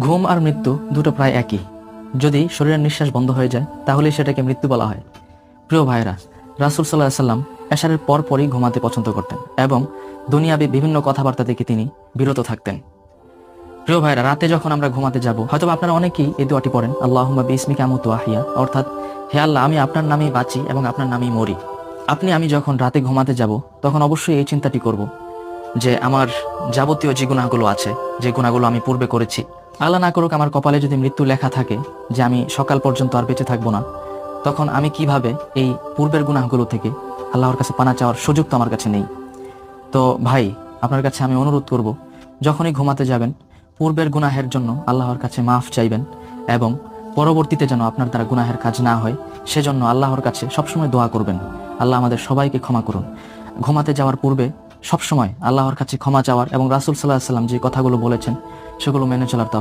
ঘুম আর মৃত্যু দুটো প্রায় একই। যদি শরীরের নিঃশ্বাস বন্ধ হয়ে যায় তাহলে সেটাকে মৃত্যু বলা হয়। প্রিয় ভাইরা, রাসূল সাল্লাল্লাহু আলাইহি সাল্লাম এশারের পরপরই ঘুমাতে পছন্দ করতেন এবং দুনিয়াবী বিভিন্ন কথাবার্তা থেকে তিনি বিরত থাকতেন। প্রিয় ভাইরা, রাতে যখন আমরা ঘুমাতে যাব, হয়তো আপনারা অনেকেই এই দোয়াটি পড়েন, আল্লাহুম্মা বিসমিকা আমুতু ওয়া আহইয়া, অর্থাৎ হে আল্লাহ, আমি আপনার নামেই বাঁচি এবং আপনার নামেই মরি। আমি যখন রাতে ঘুমাতে যাব তখন অবশ্যই এই চিন্তাটি করব যে আমার যাবতীয় যে গুনাহগুলো আছে, যে গুনাহগুলো আমি পূর্বে করেছি, আল্লাহ না করুক আমার কপালে যদি মৃত্যু লেখা থাকে যে আমি সকাল পর্যন্ত আর বেঁচে থাকবো না, তখন আমি কিভাবে এই পূর্বের গুনাহগুলো থেকে আল্লাহর কাছে পানা চাওয়ার সুযোগ তো আমার কাছে নেই। তো ভাই, আপনার কাছে আমি অনুরোধ করব, যখনই ঘুমাতে যাবেন পূর্বের গুনাহের জন্য আল্লাহর কাছে মাফ চাইবেন এবং পরবর্তীতে যেন আপনার দ্বারা গুনাহের কাজ না হয় সেজন্য আল্লাহর কাছে সবসময় দোয়া করবেন, আল্লাহ আমাদের সবাইকে ক্ষমা করুন। ঘুমাতে যাওয়ার পূর্বে সবসময় আল্লাহর কাছে ক্ষমা চাওয়ার এবং রাসূল সাল্লাল্লাহু আলাইহি ওয়াসাল্লাম যে কথাগুলো বলেছেন সেগুলো মেনে চলার